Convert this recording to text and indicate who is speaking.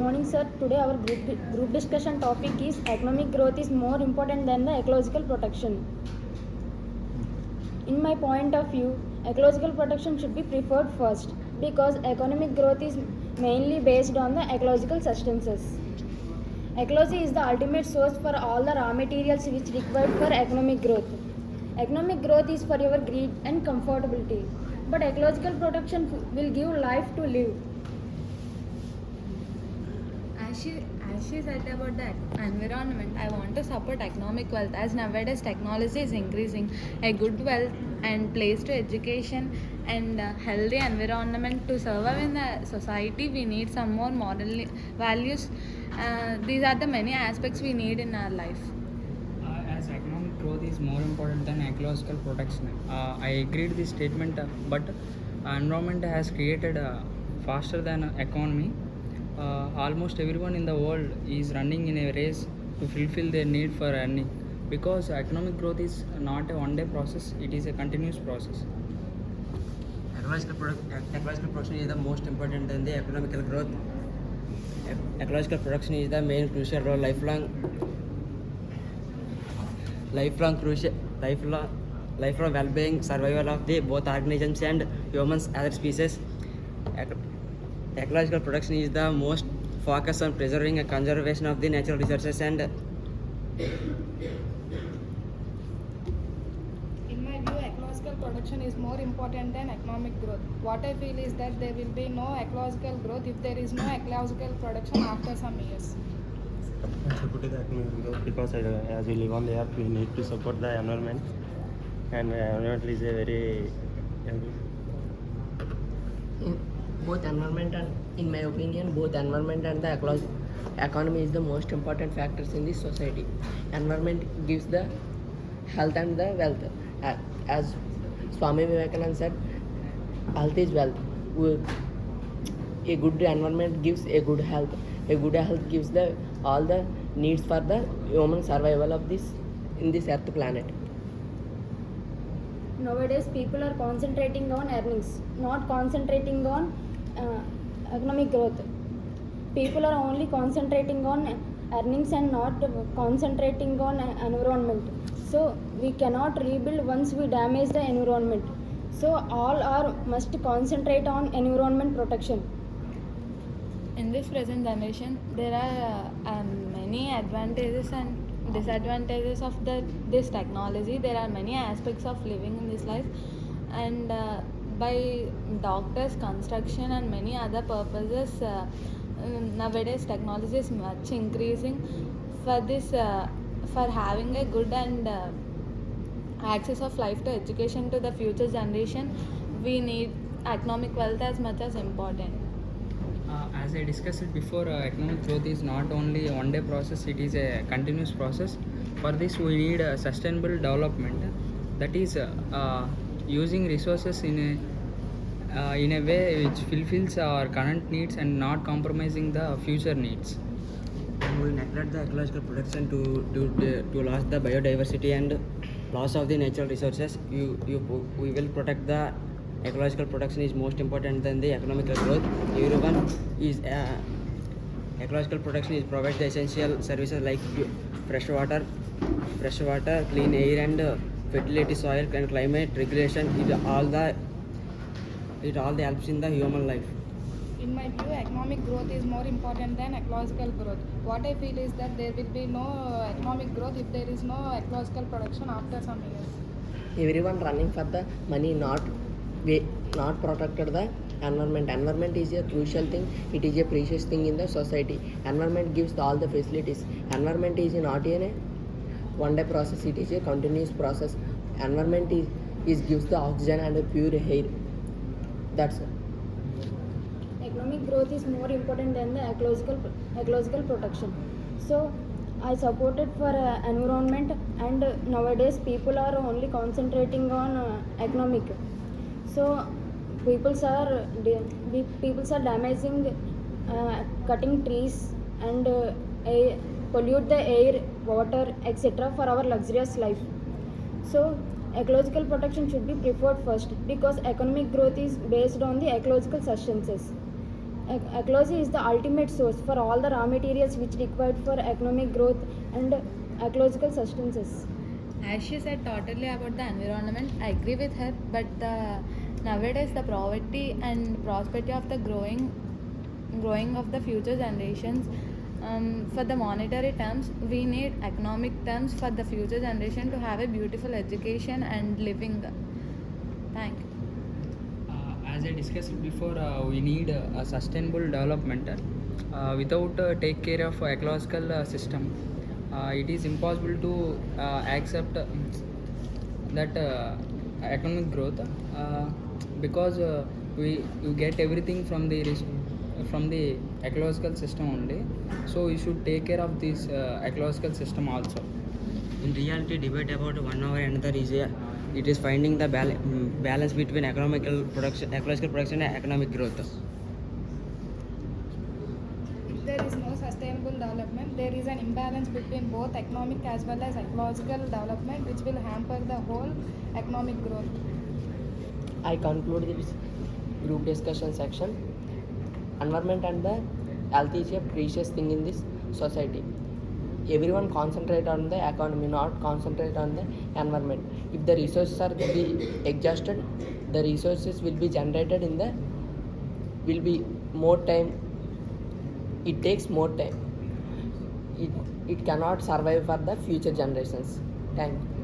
Speaker 1: morning, sir. Today our group discussion topic is economic growth is more important than the ecological protection. In my point of view, ecological protection should be preferred first because economic growth is mainly based on the ecological substances. Ecology is the ultimate source for all the raw materials which required for economic growth. Economic growth is for your greed and comfortability, but ecological protection will give life to live.
Speaker 2: As she said about the environment, I want to support economic wealth as nowadays technology is increasing. A good wealth and place to education and healthy environment to survive in the society, we need some more moral values. These are the many aspects we need in our life.
Speaker 3: As economic growth is more important than ecological protection, I agree to this statement, but environment has created faster than economy. Almost everyone in the world is running in a race to fulfill their need for earning because economic growth is not a one-day process, it is a continuous process.
Speaker 4: Ecological production is the most important than the economical growth. Ecological production is the main crucial role lifelong well-being survival of the both organisms and humans other species. Ecological production is the most focus on preserving and conservation of the natural resources and
Speaker 5: in my view, ecological production is more important than economic growth. What I feel is that there will be no ecological growth if there is no ecological production after some years.
Speaker 6: Supporting the economic growth because as we live on the earth, we need to support the environment, and environment is a very
Speaker 4: both environment and in my opinion both environment and the economy is the most important factors in this society. Environment gives the health and the wealth. As Swami Vivekananda said, health is wealth. A good environment gives a good health. A good health gives the all the needs for the human survival of this in this earth planet.
Speaker 1: Nowadays, people are concentrating on earnings, not concentrating on economic growth. People are only concentrating on earnings and not concentrating on environment. So we cannot rebuild once we damage the environment. So all are must concentrate on environment protection.
Speaker 2: In this present generation, there are many advantages and disadvantages of this technology. There are many aspects of living in this life, and by doctors, construction, and many other purposes, nowadays technology is much increasing. For this, for having a good and access of life to education to the future generation, we need economic wealth as much as important.
Speaker 3: As I discussed before, economic growth is not only a one-day process; it is a continuous process. For this, we need sustainable development. That is using resources in a way which fulfills our current needs and not compromising the future needs.
Speaker 4: And we neglect the ecological protection to lose the biodiversity and loss of the natural resources. We will protect the ecological protection is most important than the economical growth. Everyone is ecological protection is provides the essential services like fresh water, clean air, and fertility, soil and climate regulation. It all helps in the human life.
Speaker 5: In my view, economic growth is more important than ecological growth. What I feel is that there will be no economic growth if there is no ecological production after some years.
Speaker 4: Everyone running for the money, not protected the environment. Environment is a crucial thing. It is a precious thing in the society. Environment gives all the facilities. Environment is not a one day process. It is a continuous process. Environment is gives the oxygen and a pure air. That's it.
Speaker 1: Economic growth is more important than the ecological protection. So I supported for environment, and nowadays people are only concentrating on economic. So people are damaging, cutting trees and pollute the air, water, etc. for our luxurious life. So ecological protection should be preferred first because economic growth is based on the ecological substances. Ecology is the ultimate source for all the raw materials which required for economic growth and ecological sustenance.
Speaker 2: As she said totally about the environment, I agree with her, but nowadays the poverty and prosperity of the growing of the future generations, for the monetary terms, we need economic terms for the future generation to have a beautiful education and living. Thank you.
Speaker 3: As I discussed before, we need a sustainable development. Without take care of ecological system, it is impossible to accept that economic growth, because you get everything from the ecological system only. So we should take care of this ecological system also.
Speaker 7: In reality, debate about one over another it is finding the balance between ecological production and economic growth.
Speaker 5: If there is no sustainable development, there is an imbalance between both economic as well as ecological development, which will hamper the whole economic growth.
Speaker 4: I conclude this group discussion section. Environment and the health is a precious thing in this society. Everyone concentrate on the economy, not concentrate on the environment. If the resources are to be exhausted, the resources will be generated will be more time. It takes more time. It cannot survive for the future generations. Thank you.